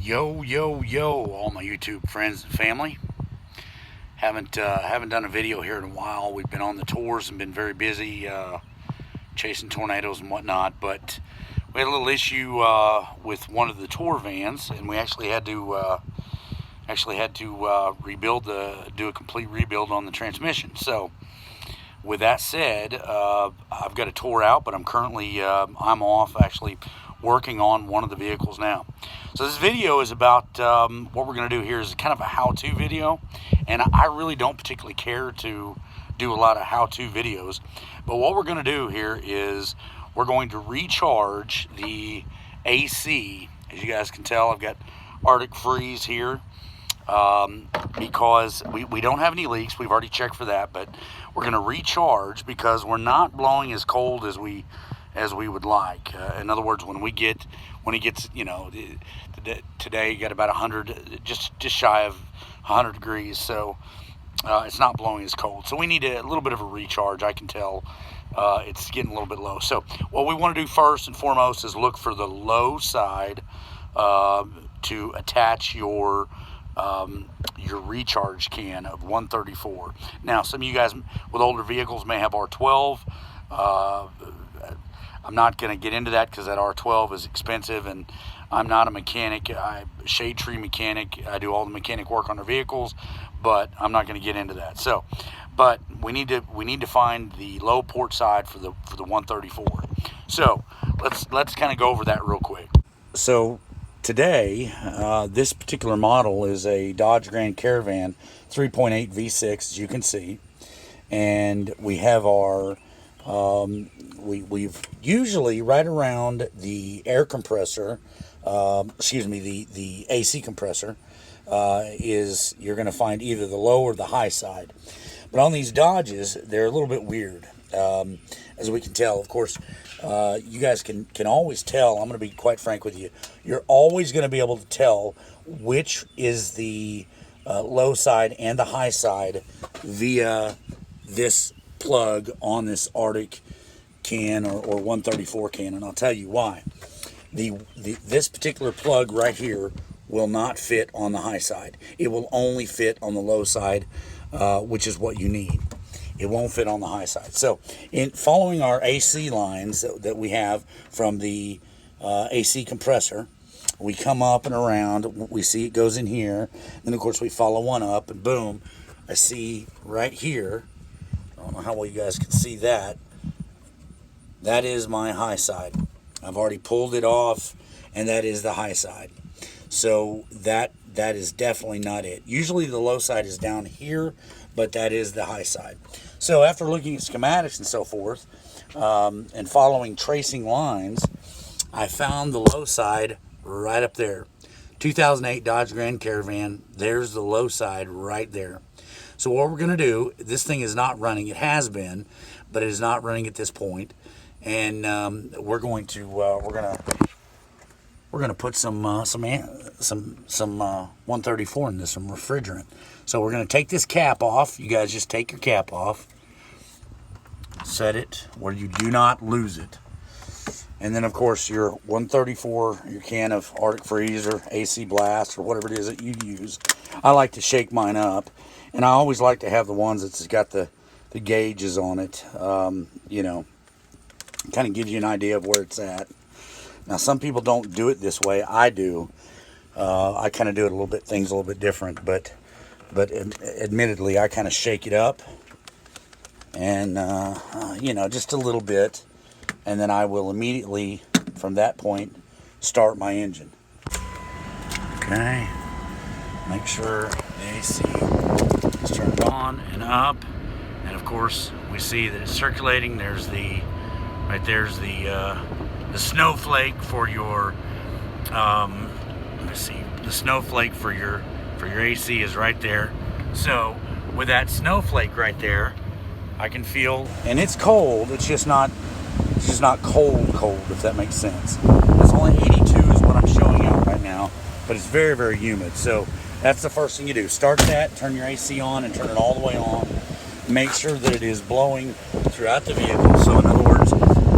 Yo, yo, yo, all my YouTube friends and family. Haven't done a video here in a while. We've been on the tours and been very busy chasing tornadoes and whatnot. But we had a little issue with one of the tour vans, and we actually had to rebuild do a complete rebuild on the transmission. So, with that said, I've got a tour out, but I'm currently I'm off actually working on one of the vehicles now. So this video is about what we're going to do here is kind of a how-to video, and I really don't particularly care to do a lot of how-to videos, but what we're going to do here is we're going to recharge the AC. As you guys can tell, I've got Arctic freeze here because we don't have any leaks. We've already checked for that, but we're going to recharge because we're not blowing as cold as we would like. In other words, when it gets, you know, today you got about 100, just shy of 100 degrees, so it's not blowing as cold. So we need a little bit of a recharge. I can tell it's getting a little bit low. So what we want to do first and foremost is look for the low side to attach your recharge can of 134. Now, some of you guys with older vehicles may have R12. I'm not going to get into that because that R12 is expensive, and I'm not a mechanic. I'm a shade tree mechanic. I do all the mechanic work on our vehicles, but I'm not going to get into that. So, but we need to find the low port side for the 134. So let's kind of go over that real quick. So today, this particular model is a Dodge Grand Caravan 3.8 V6, as you can see, and we have our we've usually right around the air compressor, the AC compressor, is you're going to find either the low or the high side. But on these Dodges, they're a little bit weird, as we can tell. Of course, you guys can always tell. I'm going to be quite frank with you. You're always going to be able to tell which is the low side and the high side via this plug on this Arctic can or 134 can, and I'll tell you why. This particular plug right here will not fit on the high side. It will only fit on the low side, which is what you need. It won't fit on the high side. So in following our AC lines that we have from the AC compressor, we come up and around, we see it goes in here, then of course we follow one up, and boom, I see right here, I don't know how well you guys can see that. That is my high side. I've already pulled it off, and that is the high side. So that is definitely not it. Usually the low side is down here, but that is the high side. So after looking at schematics and so forth, and following tracing lines, I found the low side right up there. 2008 Dodge Grand Caravan, there's the low side right there. So what we're going to do, this thing is not running. It has been, but it is not running at this point. And we're going to put some 134 in this, some refrigerant. So we're going to take this cap off. You guys just take your cap off, set it where you do not lose it, and then of course your 134, your can of Arctic Freeze or AC Blast or whatever it is that you use. I like to shake mine up, and I always like to have the ones that's got the gauges on it. You know, kind of gives you an idea of where it's at. Now, some people don't do it this way. I do. I kind of do it things a little bit different, but admittedly, I kind of shake it up, and you know, just a little bit, and then I will immediately, from that point, start my engine. Okay. Make sure the AC is turned on and up, and of course, we see that it's circulating. There's the snowflake for your let's see, the snowflake for your AC is right there. So with that snowflake right there, I can feel, and it's cold, it's just not cold, if that makes sense. It's only 82 is what I'm showing out right now, but it's very, very humid. So that's the first thing you do. Start that, turn your AC on, and turn it all the way on. Make sure that it is blowing throughout the vehicle. So in other words,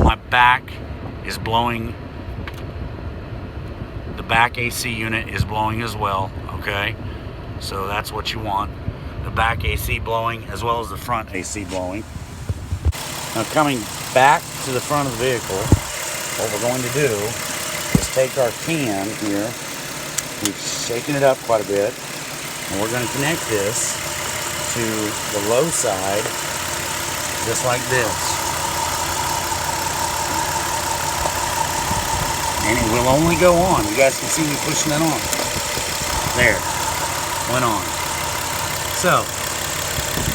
my back is blowing the back AC unit is blowing as well, okay? So that's what you want. The back AC blowing as well as the front AC blowing. Now coming back to the front of the vehicle, what we're going to do is take our can here, we've shaken it up quite a bit, and we're going to connect this to the low side, just like this. And it will only go on. You guys can see me pushing that on. There, went on. So,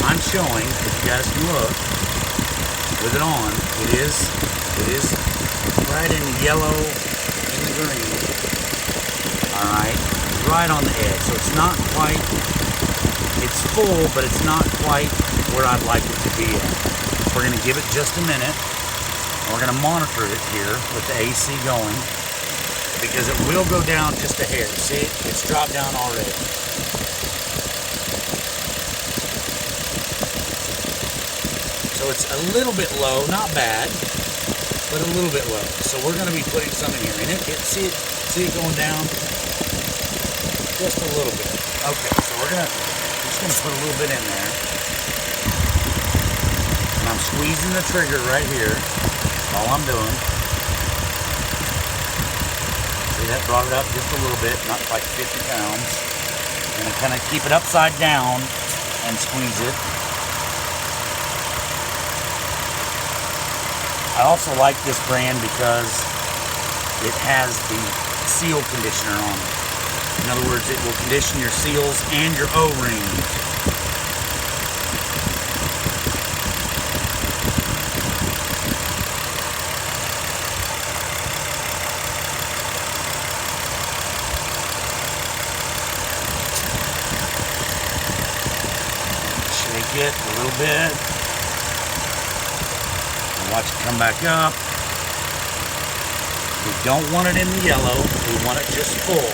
I'm showing, if you guys can look, with it on, it is right in the yellow and the green. Alright, right on the edge. So it's not quite, it's full, but it's not quite where I'd like it to be at. We're going to give it just a minute. We're going to monitor it here with the AC going, because it will go down just a hair. See, it's dropped down already. So it's a little bit low, not bad, but a little bit low. So we're going to be putting some in here. And see it going down just a little bit. Okay, so we're just going to put a little bit in there. And I'm squeezing the trigger right here. That's all I'm doing. See, that brought it up just a little bit, not like 50 pounds. And I kind of keep it upside down and squeeze it. I also like this brand because it has the seal conditioner on it. In other words, it will condition your seals and your O-rings. Shake it a little bit. Watch it come back up. We don't want it in the yellow. We want it just full.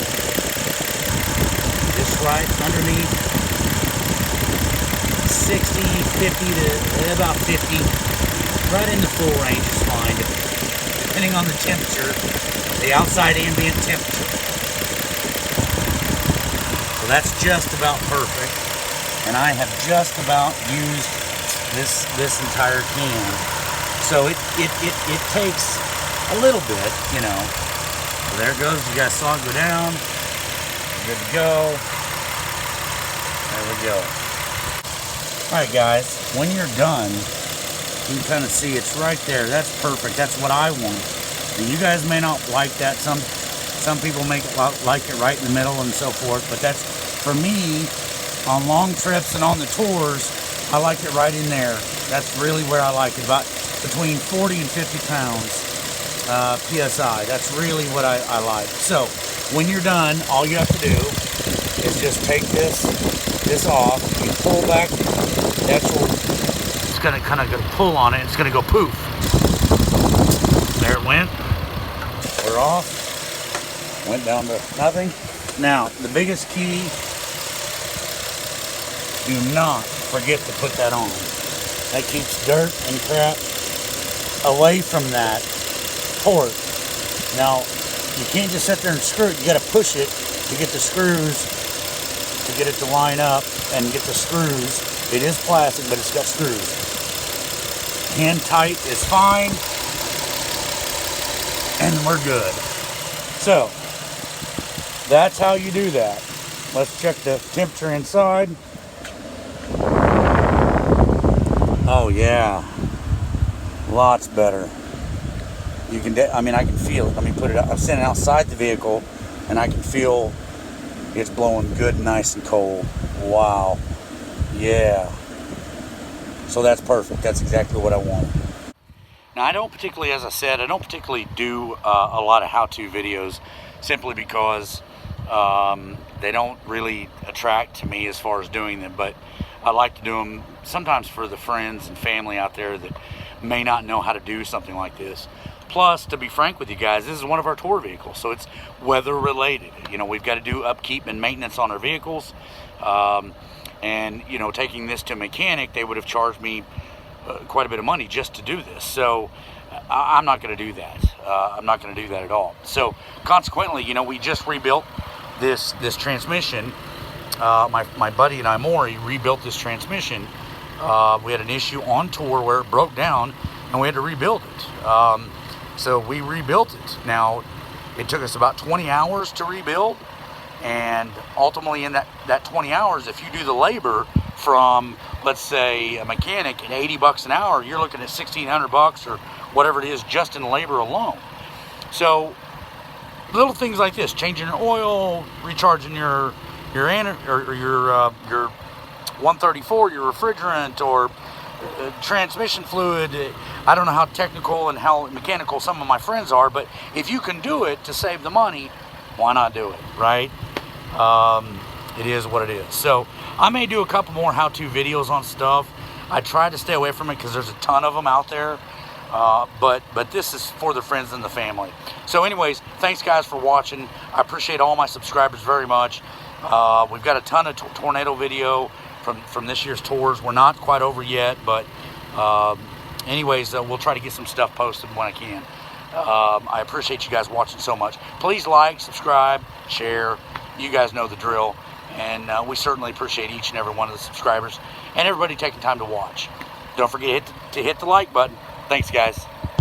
Just right underneath 60, 50 to about 50. Right in the full range is fine, depending on the temperature, the outside ambient temperature. So that's just about perfect. And I have just about used this entire can. So it takes a little bit, you know. So there it goes. You guys saw it go down. Good to go. There we go. Alright guys, when you're done, you can kind of see it's right there. That's perfect. That's what I want. And you guys may not like that. Some people make it like it right in the middle and so forth. But that's, for me, on long trips and on the tours, I like it right in there. That's really where I like it. About between 40 and 50 pounds PSI. That's really what I like. So when you're done, all you have to do is just take this off. You pull back the actual, it's gonna kind of pull on it. It's gonna go poof. There it went. We're off. Went down to nothing. Now the biggest key, do not forget to put that on. That keeps dirt and crap away from that port. Now, you can't just sit there and screw it. You got to push it to get the screws, to get it to line up and get the screws. It is plastic, but it's got screws. Hand tight is fine, and we're good. So, that's how you do that. Let's check the temperature inside. Oh yeah, lots better. You can, I mean, I can feel it. Let me put it out. I'm sitting outside the vehicle, and I can feel it's blowing good, nice and cold. Wow, yeah. So that's perfect. That's exactly what I want. Now, I don't particularly, as I said, I don't particularly do a lot of how-to videos, simply because they don't really attract to me as far as doing them. But I like to do them sometimes for the friends and family out there that may not know how to do something like this. Plus, to be frank with you guys, this is one of our tour vehicles, so it's weather related. You know, we've got to do upkeep and maintenance on our vehicles. And, you know, taking this to a mechanic, they would have charged me quite a bit of money just to do this. So I'm not going to do that. I'm not going to do that at all. So consequently, you know, we just rebuilt this transmission. My buddy and I, Maury, rebuilt this transmission. We had an issue on tour where it broke down, and we had to rebuild it. So we rebuilt it. Now, it took us about 20 hours to rebuild, and ultimately in that 20 hours, if you do the labor from, let's say, a mechanic at 80 bucks an hour, you're looking at 1,600 bucks or whatever it is just in labor alone. So little things like this, changing your oil, recharging your 134, your refrigerant, or transmission fluid. I don't know how technical and how mechanical some of my friends are, but if you can do it to save the money, why not do it, right? It is what it is. So I may do a couple more how-to videos on stuff. I try to stay away from it because there's a ton of them out there. But this is for the friends and the family. So anyways, thanks guys for watching. I appreciate all my subscribers very much. We've got a ton of tornado video from this year's tours. We're not quite over yet, but anyways, we'll try to get some stuff posted when I can. I appreciate you guys watching so much. Please like, subscribe, share. You guys know the drill. And we certainly appreciate each and every one of the subscribers and everybody taking time to watch. Don't forget to hit the like button. Thanks, guys.